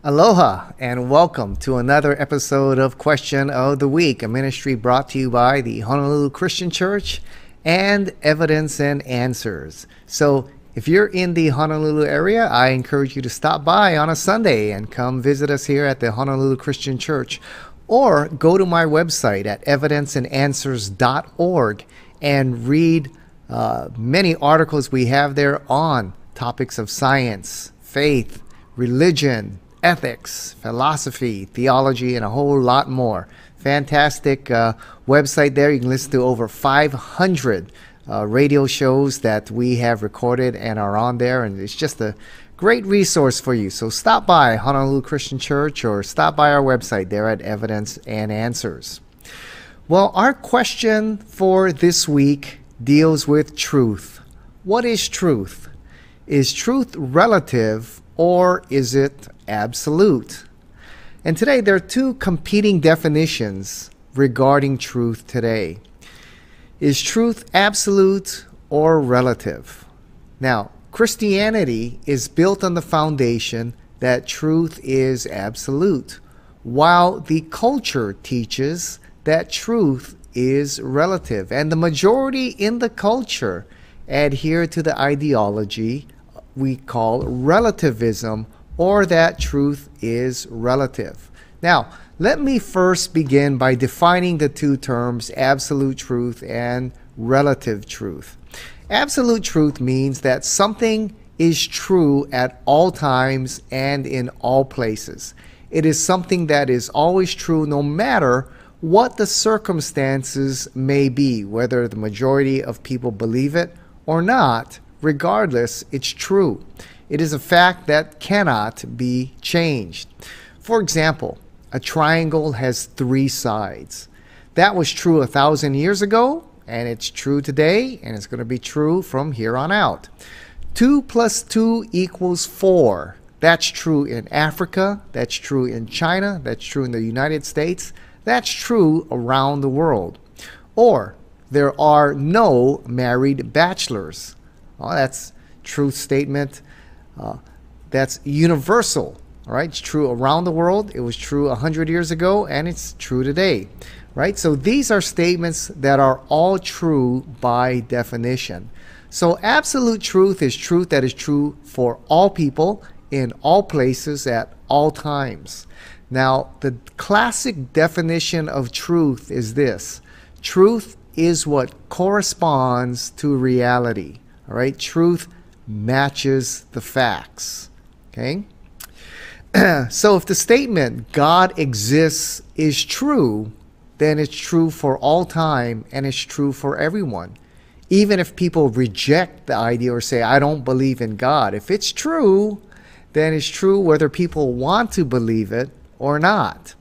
Aloha and welcome to another episode of Question of the Week, a ministry brought to you by the Honolulu Christian Church and Evidence and Answers. So if you're in the Honolulu area, I encourage you to stop by on a Sunday and come visit us here at the Honolulu Christian Church, or go to my website at evidenceandanswers.org and read many articles we have there on topics of science, faith, religion, ethics, philosophy, theology, and a whole lot more. Fantastic website there. You can listen to over 500 radio shows that we have recorded and are on there, and it's just a great resource for you. So stop by Honolulu Christian Church or stop by our website there at Evidence and Answers. Well, our question for this week deals with truth. What is truth? Is truth relative or is it absolute? And today there are two competing definitions regarding truth today. Is truth absolute or relative? Now, Christianity is built on the foundation that truth is absolute, while the culture teaches that truth is relative. And the majority in the culture adhere to the ideology we call relativism, or that truth is relative. Now, let me first begin by defining the two terms, absolute truth and relative truth. Absolute truth means that something is true at all times and in all places. It is something that is always true no matter what the circumstances may be, whether the majority of people believe it or not. Regardless, it's true. It is a fact that cannot be changed. For example, a triangle has three sides. That was true 1,000 years ago, and it's true today, and it's going to be true from here on out. 2 plus 2 equals 4. That's true in Africa. That's true in China. That's true in the United States. That's true around the world. Or, there are no married bachelors. Well, that's a true statement. That's universal. All right, it's true around the world. It was true 100 years ago, and it's true today. Right? So these are statements that are all true by definition. So absolute truth is truth that is true for all people, in all places, at all times. Now, the classic definition of truth is this. Truth is what corresponds to reality. All right? Truth matches the facts. Okay? So if the statement God exists is true, then it's true for all time and it's true for everyone. Even if people reject the idea or say, I don't believe in God, if it's true, then it's true whether people want to believe it or not.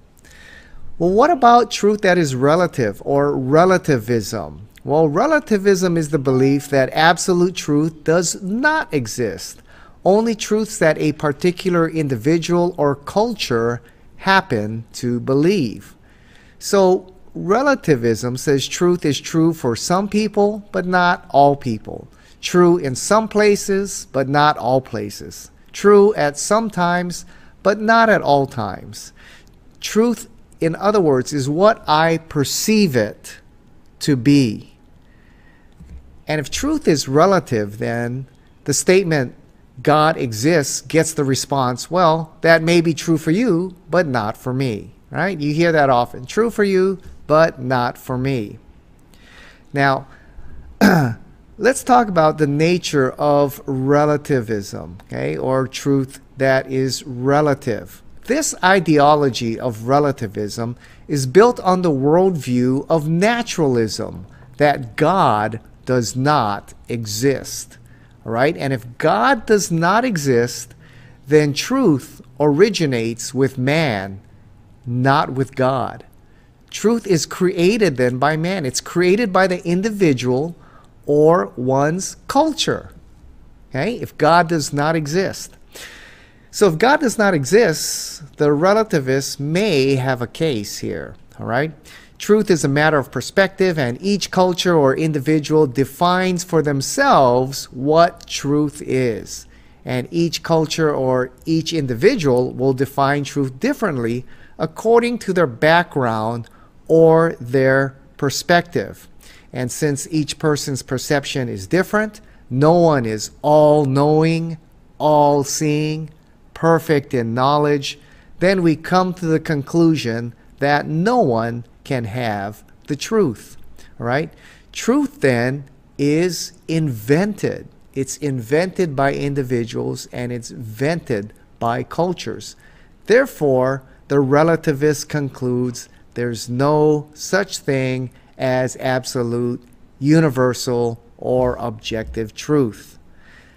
Well, what about truth that is relative, or relativism? Well, relativism is the belief that absolute truth does not exist. Only truths that a particular individual or culture happen to believe. So, relativism says truth is true for some people, but not all people. True in some places, but not all places. True at some times, but not at all times. Truth, in other words, is what I perceive it to be. And if truth is relative, then the statement, God exists, gets the response, well, that may be true for you, but not for me. Right? You hear that often. True for you, but not for me. Now, let's talk about the nature of relativism, okay, or truth that is relative. This ideology of relativism is built on the worldview of naturalism, that God does not exist. All right? And if God does not exist, then truth originates with man, not with God. Truth is created then by man. It's created by the individual or one's culture. Okay? If God does not exist. So if God does not exist, the relativists may have a case here. All right? Truth is a matter of perspective, and each culture or individual defines for themselves what truth is. And each culture or each individual will define truth differently according to their background or their perspective. And since each person's perception is different, no one is all-knowing, all-seeing, perfect in knowledge, then we come to the conclusion that no one can have the truth. All right? Truth then is invented. It's invented by individuals and it's invented by cultures. Therefore, the relativist concludes there's no such thing as absolute, universal, or objective truth.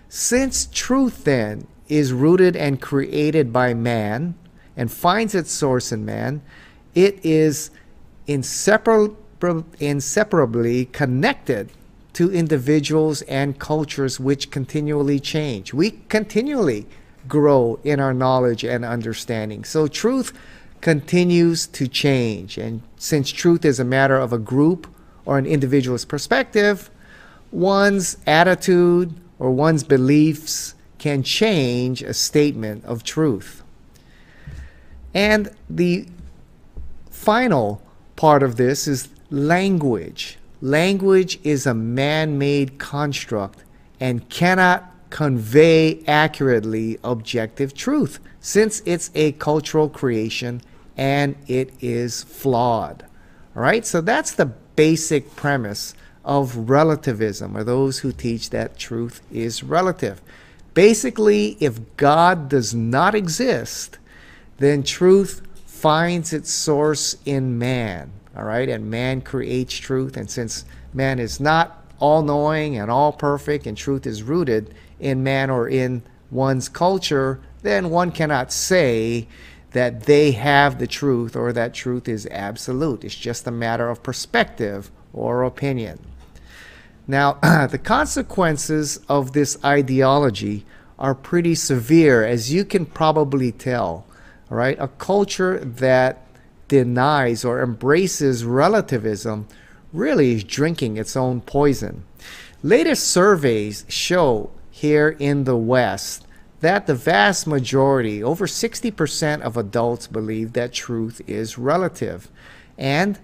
Since truth then is rooted and created by man and finds its source in man, it is inseparably connected to individuals and cultures which continually change. We continually grow in our knowledge and understanding. So truth continues to change. And since truth is a matter of a group or an individual's perspective, one's attitude or one's beliefs can change a statement of truth. And the final part of this is language. Language is a man-made construct and cannot convey accurately objective truth since it's a cultural creation and it is flawed. All right, so that's the basic premise of relativism, or those who teach that truth is relative. Basically, if God does not exist, then truth finds its source in man. All right, and man creates truth, and since man is not all-knowing and all-perfect, and truth is rooted in man or in one's culture, then one cannot say that they have the truth or that truth is absolute. It's just a matter of perspective or opinion. Now, the consequences of this ideology are pretty severe, as you can probably tell. All right, a culture that denies or embraces relativism really is drinking its own poison. Latest surveys show here in the West that the vast majority, over 60% of adults, believe that truth is relative. And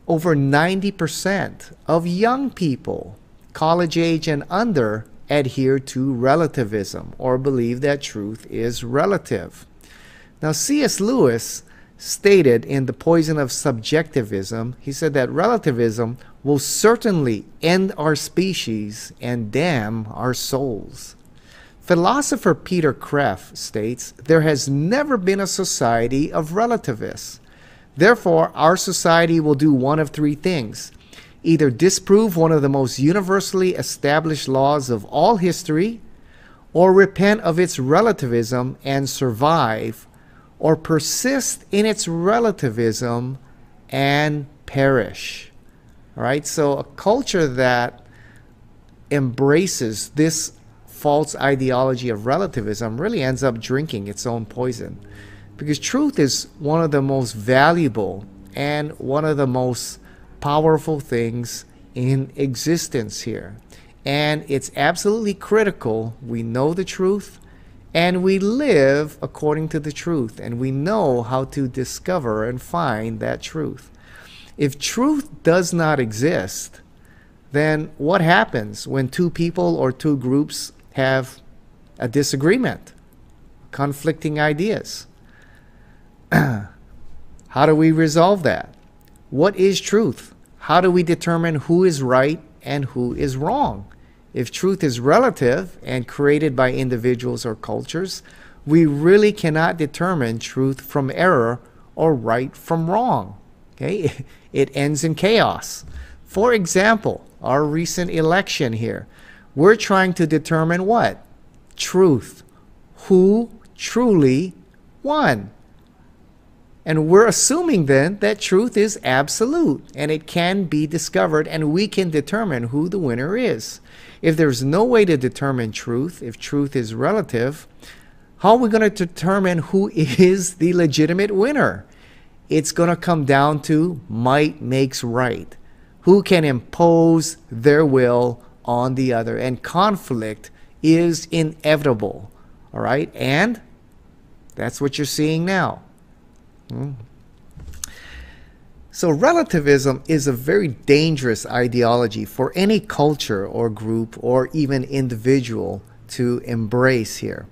over 90% of young people, college age and under, adhere to relativism or believe that truth is relative. Now, C.S. Lewis stated in The Poison of Subjectivism, he said that relativism will certainly end our species and damn our souls. Philosopher Peter Kreeft states, there has never been a society of relativists. Therefore, our society will do one of three things. Either disprove one of the most universally established laws of all history, or repent of its relativism and survive, or persist in its relativism and perish. All right, so a culture that embraces this false ideology of relativism really ends up drinking its own poison, because truth is one of the most valuable and one of the most powerful things in existence here. And it's absolutely critical we know the truth and we live according to the truth, and we know how to discover and find that truth. If truth does not exist, then what happens when two people or two groups have a disagreement, conflicting ideas? How do we resolve that? What is truth? How do we determine who is right and who is wrong? If truth is relative and created by individuals or cultures, we really cannot determine truth from error or right from wrong. Okay? It ends in chaos. For example, our recent election here, we're trying to determine what? Truth. Who truly won? And we're assuming then that truth is absolute and it can be discovered and we can determine who the winner is. If there's no way to determine truth, if truth is relative, how are we going to determine who is the legitimate winner? It's going to come down to might makes right. Who can impose their will on the other? And conflict is inevitable All right? And that's what you're seeing now. So relativism is a very dangerous ideology for any culture or group or even individual to embrace here.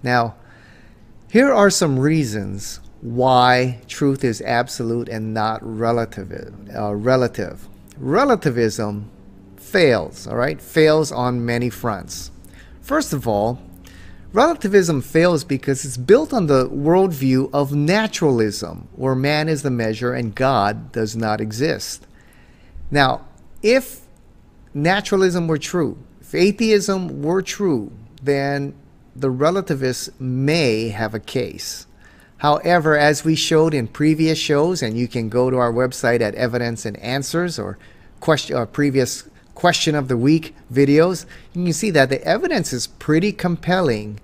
Now, here are some reasons why truth is absolute and not relative. Relativism fails, all right? Fails on many fronts. First of all, relativism fails because it's built on the worldview of naturalism, where man is the measure and God does not exist. Now, if naturalism were true, if atheism were true, then the relativists may have a case. However, as we showed in previous shows, and you can go to our website at Evidence and Answers or previous Question of the Week videos, you can see that the evidence is pretty compelling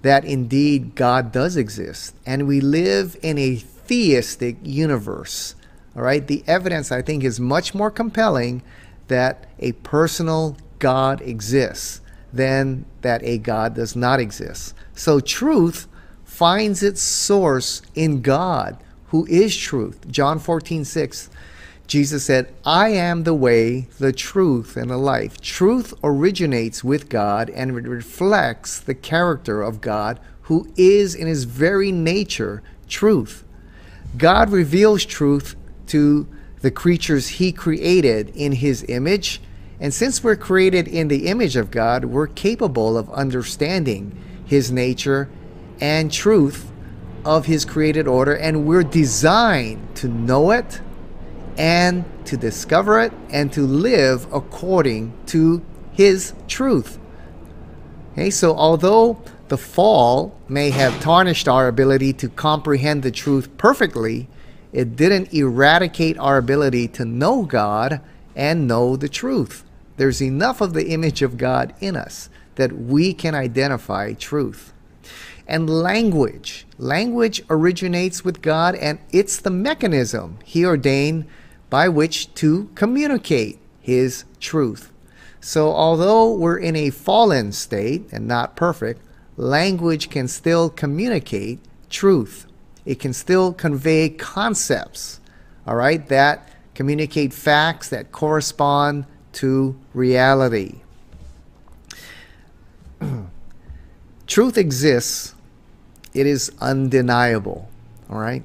that indeed God does exist. And we live in a theistic universe. All right? The evidence, I think, is much more compelling that a personal God exists than that a God does not exist. So truth finds its source in God, who is truth. John 14:6. Jesus said, I am the way, the truth, and the life. Truth originates with God and reflects the character of God, who is in his very nature truth. God reveals truth to the creatures he created in his image. And since we're created in the image of God, we're capable of understanding his nature and truth of his created order. And we're designed to know it, and to discover it, and to live according to his truth. Okay, so although the fall may have tarnished our ability to comprehend the truth perfectly, it didn't eradicate our ability to know God and know the truth. There's enough of the image of God in us that we can identify truth. And language originates with God, and it's the mechanism he ordained by which to communicate his truth. So although we're in a fallen state and not perfect, language can still communicate truth. It can still convey concepts, all right, that communicate facts that correspond to reality. Truth exists. It is undeniable, all right?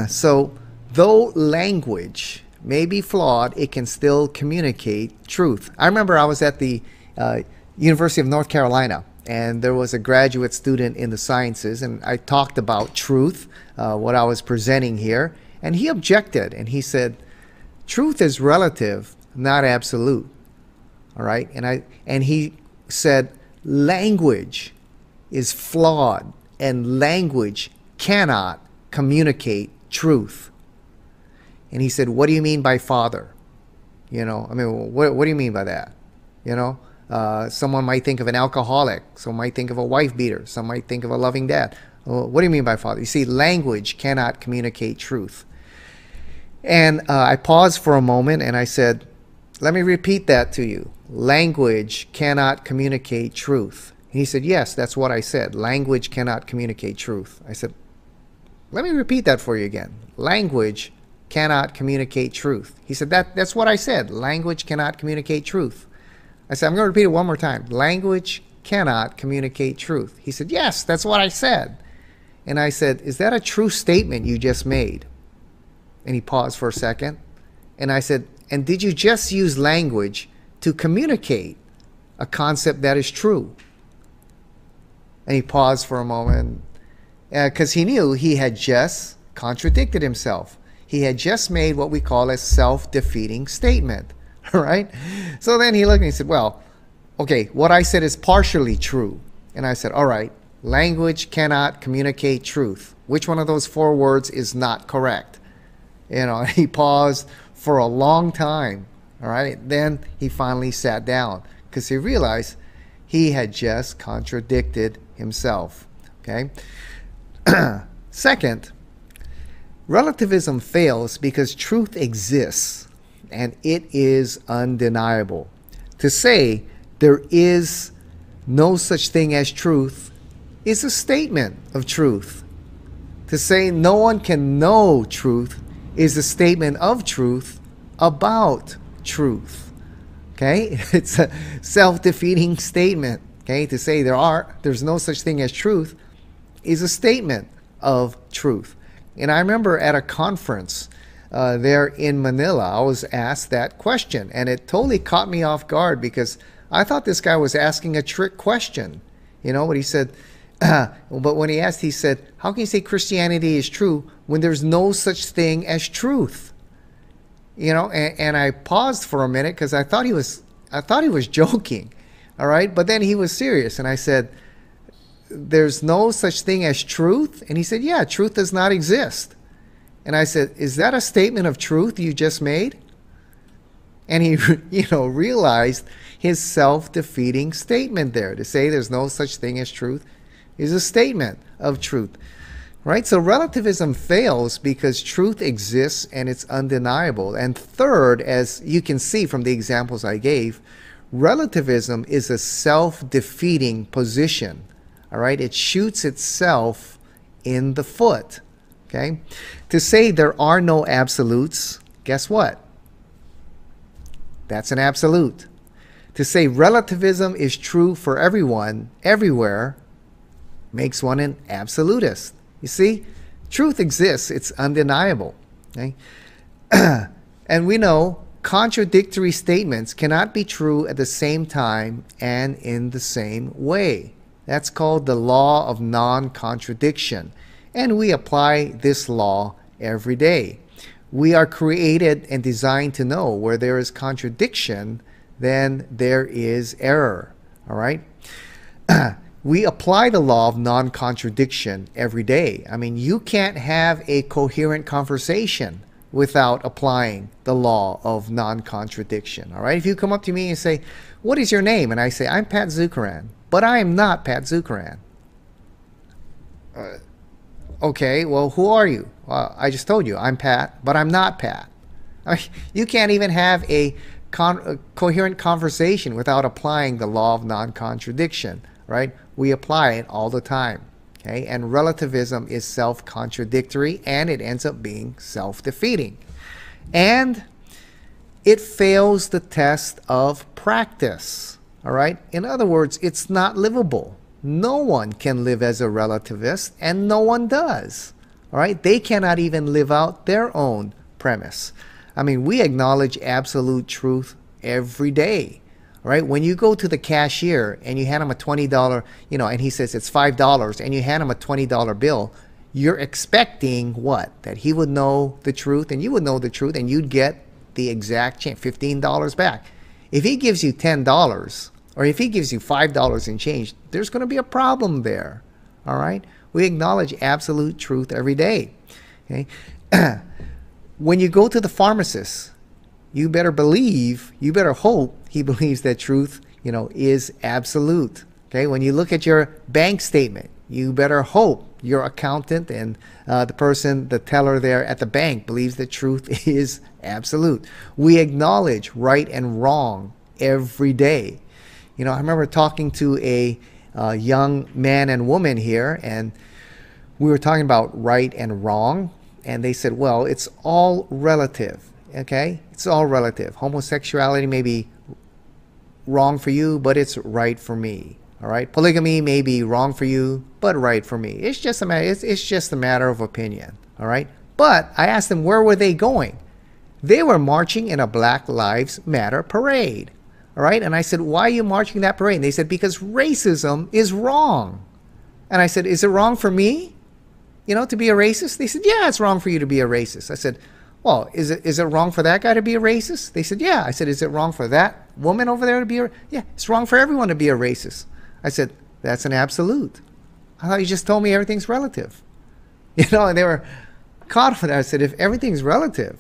So though language may be flawed, it can still communicate truth. I remember I was at the University of North Carolina, and there was a graduate student in the sciences, and I talked about truth, what I was presenting here, and he objected, and he said, truth is relative, not absolute. All right? And he said, language is flawed, and language cannot communicate truth. And he said, what do you mean by father? You know, I mean, what do you mean by that? You know, someone might think of an alcoholic. Some might think of a wife beater. Some might think of a loving dad. What do you mean by father? You see, language cannot communicate truth. And I paused for a moment and I said, let me repeat that to you. Language cannot communicate truth. And he said, yes, that's what I said. Language cannot communicate truth. I said, let me repeat that for you again. Language cannot communicate truth. He said, that's what I said. Language cannot communicate truth. I said, I'm going to repeat it one more time. Language cannot communicate truth. He said, yes, that's what I said. And I said, is that a true statement you just made? And he paused for a second. And I said, and did you just use language to communicate a concept that is true? And he paused for a moment because he knew he had just contradicted himself. He had just made what we call a self-defeating statement. All right? So then he looked and he said, well, okay, what I said is partially true. And I said, all right, language cannot communicate truth. Which one of those four words is not correct? You know, he paused for a long time. All right? Then he finally sat down because he realized he had just contradicted himself. Okay? Second, relativism fails because truth exists and it is undeniable. To say there is no such thing as truth is a statement of truth. To say no one can know truth is a statement of truth about truth. Okay? It's a self-defeating statement. Okay? To say there's no such thing as truth is a statement of truth. And I remember at a conference there in Manila, I was asked that question, and it totally caught me off guard because I thought this guy was asking a trick question. You know what he said? But when he asked, he said, how can you say Christianity is true when there's no such thing as truth? You know, and I paused for a minute because I thought he was joking. All right, but then he was serious, and I said, there's no such thing as truth? And he said, yeah, truth does not exist. And I said, is that a statement of truth you just made? And he, realized his self-defeating statement there. To say there's no such thing as truth is a statement of truth. Right? So relativism fails because truth exists and it's undeniable. And third, as you can see from the examples I gave, relativism is a self-defeating position. All right? It shoots itself in the foot. Okay? To say there are no absolutes, guess what? That's an absolute. To say relativism is true for everyone, everywhere, makes one an absolutist. You see, truth exists. It's undeniable. Okay? And we know contradictory statements cannot be true at the same time and in the same way. That's called the law of non-contradiction. And we apply this law every day. We are created and designed to know where there is contradiction, then there is error. All right? We apply the law of non-contradiction every day. I mean, you can't have a coherent conversation without applying the law of non-contradiction. All right? If you come up to me and say, what is your name? And I say, I'm Pat Zukeran. But I am not Pat Zukeran. Okay, well, who are you? Well, I just told you, I'm Pat, but I'm not Pat. I mean, you can't even have a coherent conversation without applying the law of non-contradiction, right? We apply it all the time, okay? And relativism is self-contradictory, and it ends up being self-defeating. And it fails the test of practice, all right? In other words, it's not livable. No one can live as a relativist, and no one does. All right? They cannot even live out their own premise. I mean, we acknowledge absolute truth every day. All right? When you go to the cashier and you hand him a $20, and he says it's $5, and you hand him a $20 bill, you're expecting what? That he would know the truth, and you would know the truth, and you'd get the exact change, $15 back. If he gives you $10, or if he gives you $5 in change, there's going to be a problem there. All right? We acknowledge absolute truth every day. Okay? When you go to the pharmacist, you better believe, you better hope he believes that truth, is absolute. Okay? When you look at your bank statement, you better hope your accountant and the teller there at the bank believes that truth is absolute. We acknowledge right and wrong every day. I remember talking to a young man and woman here, and we were talking about right and wrong, and they said, well, it's all relative, okay? It's all relative. Homosexuality may be wrong for you, but it's right for me, all right? Polygamy may be wrong for you, but right for me. It's just a matter of opinion, all right? But I asked them, where were they going? They were marching in a Black Lives Matter parade. All right? And I said, why are you marching that parade? And they said, because racism is wrong. And I said, is it wrong for me, to be a racist? They said, yeah, it's wrong for you to be a racist. I said, well, is it wrong for that guy to be a racist? They said, yeah. I said, is it wrong for that woman over there to be a, yeah, it's wrong for everyone to be a racist. I said, that's an absolute. I thought you just told me everything's relative. And they were caught for that. I said, if everything's relative,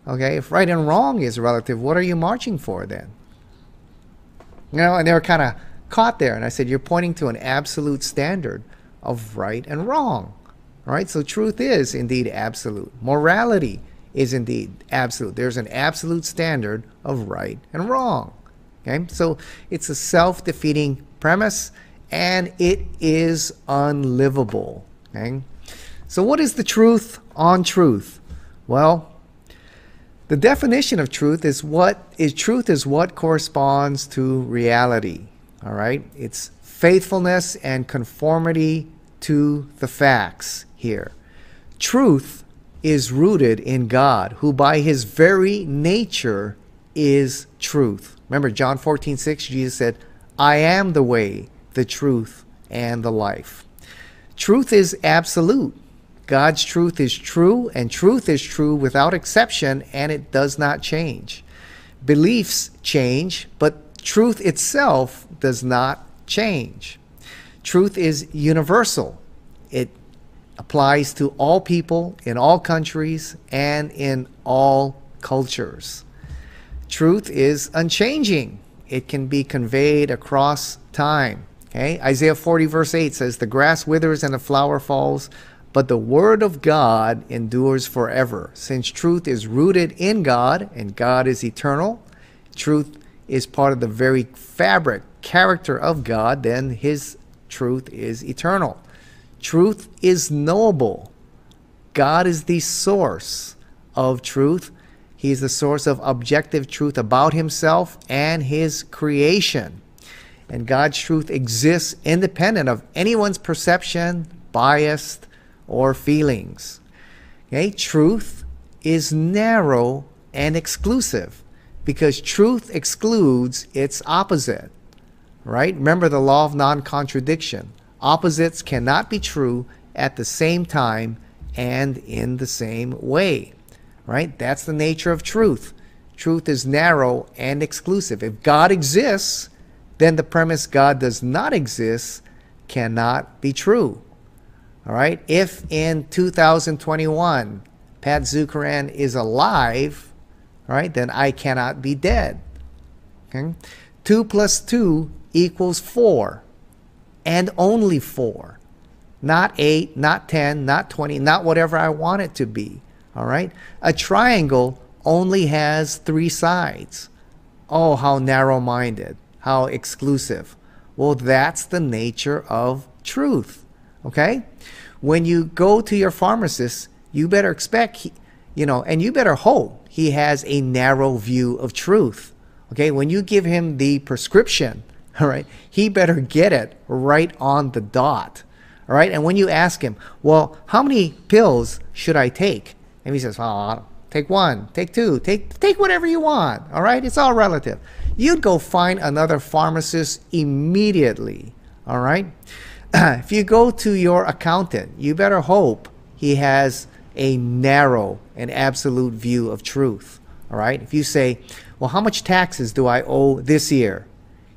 okay, if right and wrong is relative, what are you marching for then? And they were kind of caught there. And I said, you're pointing to an absolute standard of right and wrong. All right? So truth is indeed absolute. Morality is indeed absolute. There's an absolute standard of right and wrong. Okay? So it's a self-defeating premise, and it is unlivable. Okay? So what is the truth on truth? Well, the definition of truth is what corresponds to reality. All right? It's faithfulness and conformity to the facts here. Truth is rooted in God, who by his very nature is truth. Remember John 14:6, Jesus said, I am the way, the truth, and the life. Truth is absolute. God's truth is true, and truth is true without exception, and it does not change. Beliefs change, but truth itself does not change. Truth is universal. It applies to all people, in all countries, and in all cultures. Truth is unchanging. It can be conveyed across time. Okay? Isaiah 40 verse 8 says, the grass withers and the flower falls, but the word of God endures forever. Since truth is rooted in God, and God is eternal, truth is part of the very fabric, character of God, then his truth is eternal. Truth is knowable. God is the source of truth. He is the source of objective truth about himself and his creation. And God's truth exists independent of anyone's perception, bias, or feelings. Okay? Truth is narrow and exclusive because truth excludes its opposite. Right? Remember the law of non-contradiction. Opposites cannot be true at the same time and in the same way. Right? That's the nature of truth. Truth is narrow and exclusive. If God exists, then the premise God does not exist cannot be true. All right? If in 2021 Pat Zukeran is alive, right, then I cannot be dead. Okay? 2 plus 2 equals 4, and only 4. Not 8, not 10, not 20, not whatever I want it to be. All right? A triangle only has 3 sides. Oh, how narrow-minded, how exclusive. Well, that's the nature of truth. Okay? When you go to your pharmacist, you better expect, and you better hope he has a narrow view of truth. Okay? When you give him the prescription, all right, he better get it right on the dot. All right? And when you ask him, well, how many pills should I take? And he says, oh, take 1, take 2, take whatever you want. All right? It's all relative. You'd go find another pharmacist immediately. All right? If you go to your accountant, you better hope he has a narrow and absolute view of truth. All right? If you say, well, how much taxes do I owe this year?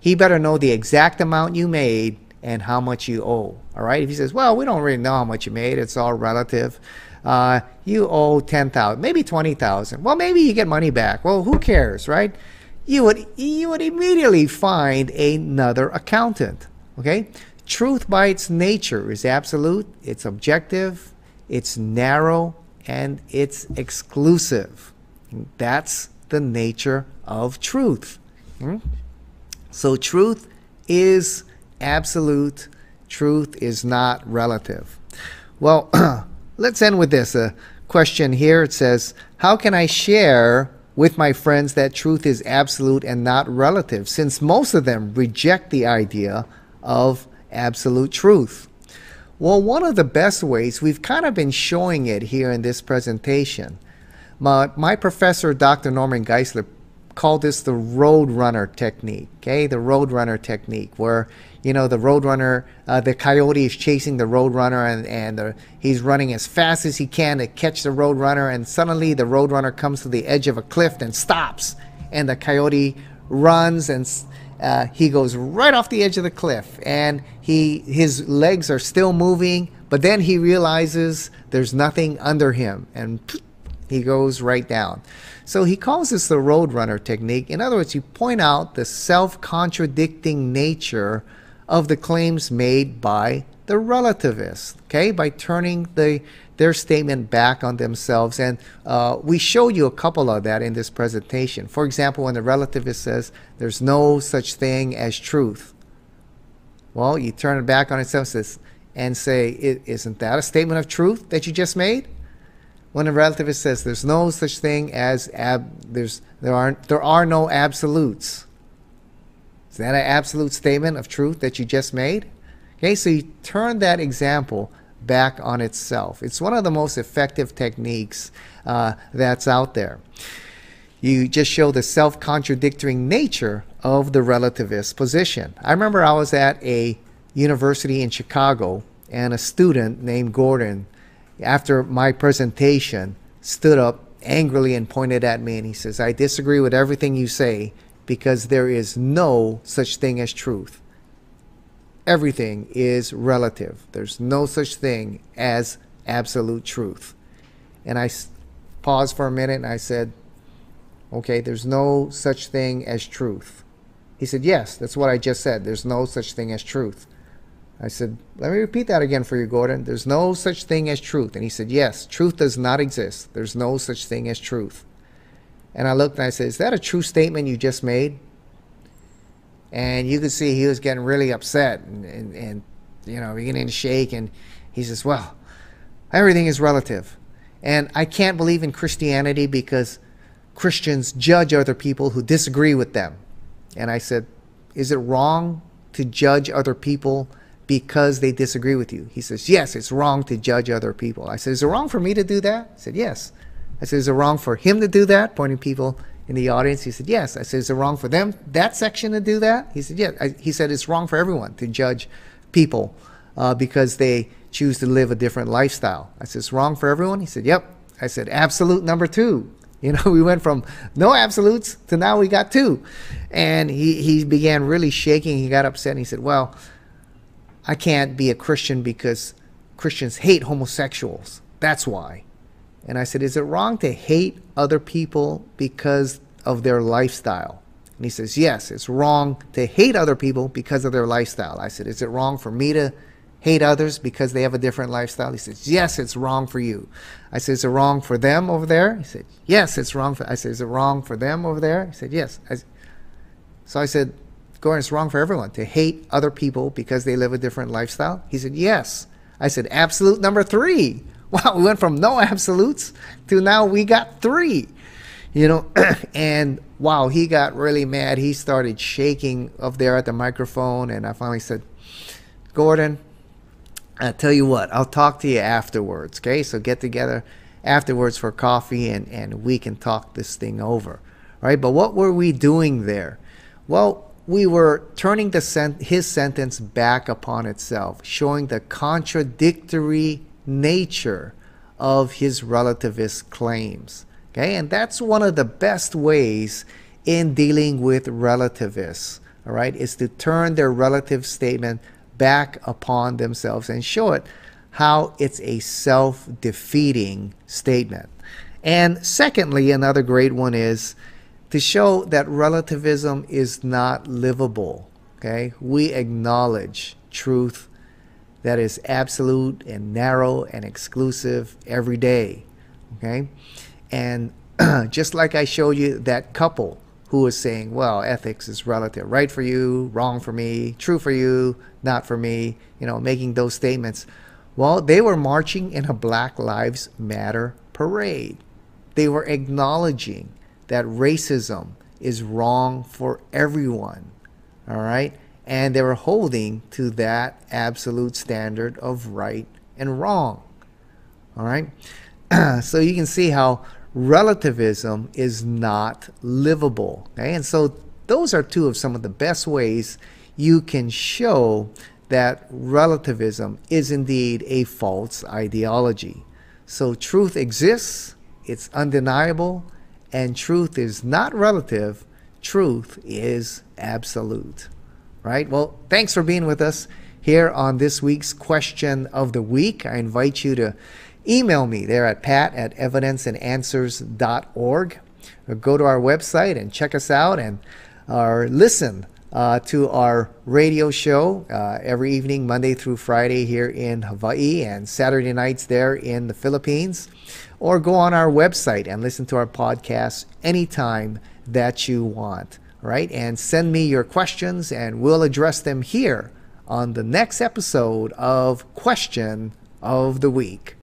He better know the exact amount you made and how much you owe. All right? If he says, well, we don't really know how much you made, it's all relative. You owe $10,000, maybe $20,000. Well, maybe you get money back. Well, who cares, right? You would immediately find another accountant. Okay? Truth by its nature is absolute, it's objective, it's narrow, and it's exclusive. That's the nature of truth. So truth is absolute, truth is not relative. Well, let's end with this. A question here. It says, how can I share with my friends that truth is absolute and not relative, since most of them reject the idea of absolute truth? Well, one of the best ways, we've kind of been showing it here in this presentation. My professor, Dr. Norman Geisler, called this the roadrunner technique. Okay, the roadrunner technique, where the roadrunner, the coyote is chasing the roadrunner, and he's running as fast as he can to catch the roadrunner, and suddenly the roadrunner comes to the edge of a cliff and stops, and the coyote runs, and he goes right off the edge of the cliff, and his legs are still moving, but then he realizes there's nothing under him, and he goes right down. So he calls this the roadrunner technique. In other words, you point out the self-contradicting nature of the claims made by the relativists, okay, by turning their statement back on themselves. And we showed you a couple of that in this presentation. For example, when the relativist says there's no such thing as truth, Well, you turn it back on itself and say, isn't that a statement of truth that you just made? When a relativist says there's no such thing as there are no absolutes. Is that an absolute statement of truth that you just made? Okay, so you turn that example back on itself. It's one of the most effective techniques that's out there. You just show the self-contradictory nature of the relativist position. I remember I was at a university in Chicago, and a student named Gordon, after my presentation, stood up angrily and pointed at me, and he says, I disagree with everything you say because there is no such thing as truth. Everything is relative. There's no such thing as absolute truth. And I paused for a minute and I said, okay, there's no such thing as truth. He said, yes, that's what I just said. There's no such thing as truth. I said, let me repeat that again for you, Gordon. There's no such thing as truth. And he said, yes, truth does not exist. There's no such thing as truth. And I looked and I said, is that a true statement you just made? And you could see he was getting really upset and you know, beginning to shake. And he says, well, everything is relative. And I can't believe in Christianity because Christians judge other people who disagree with them. And I said, is it wrong to judge other people because they disagree with you? He says, yes, it's wrong to judge other people. I said, is it wrong for me to do that? He said, yes. I said, is it wrong for him to do that? Pointing people in the audience. He said, yes. I said, is it wrong for them, that section, to do that? He said, yes. He said, it's wrong for everyone to judge people because they choose to live a different lifestyle. I said, it's wrong for everyone? He said, yep. I said, absolute number 2. You know, we went from no absolutes to now we got 2. And he began really shaking. He got upset and he said, well, I can't be a Christian because Christians hate homosexuals. That's why. And I said, is it wrong to hate other people because of their lifestyle? And he says, yes, it's wrong to hate other people because of their lifestyle. I said, is it wrong for me to hate others because they have a different lifestyle? He says, yes, it's wrong for you. I said, is it wrong for them over there? He said, yes, it's wrong for. I said, is it wrong for them over there? He said, yes. So I said, Gordon, it's wrong for everyone to hate other people because they live a different lifestyle? He said, yes. I said, absolute number 3. Wow, we went from no absolutes to now we got 3. You know, and wow, he got really mad. He started shaking up there at the microphone, and I finally said, Gordon, I'll tell you what, I'll talk to you afterwards, okay? So get together afterwards for coffee, and we can talk this thing over, right? But what were we doing there? Well, we were turning his sentence back upon itself, showing the contradictory nature of his relativist claims, okay? And that's one of the best ways in dealing with relativists, all right, is to turn their relative statement back upon themselves and show it how it's a self-defeating statement. And secondly, another great one is to show that relativism is not livable, okay? We acknowledge truth that is absolute and narrow and exclusive every day, okay? And just like I showed you that couple who was saying, well, ethics is relative, right for you, wrong for me, true for you, not for me, you know, making those statements. Well, they were marching in a Black Lives Matter parade. They were acknowledging that racism is wrong for everyone, all right? And they were holding to that absolute standard of right and wrong, all right? So you can see how relativism is not livable, okay? And so those are 2 of some of the best ways you can show that relativism is indeed a false ideology. So truth exists, it's undeniable, and truth is not relative, truth is absolute, right? Well, thanks for being with us here on this week's Question of the Week. I invite you to email me there at pat@evidenceandanswers.org, or go to our website and check us out, and listen to our radio show every evening, Monday through Friday here in Hawaii, and Saturday nights there in the Philippines. Or go on our website and listen to our podcasts anytime that you want, right? And send me your questions, and we'll address them here on the next episode of Question of the Week.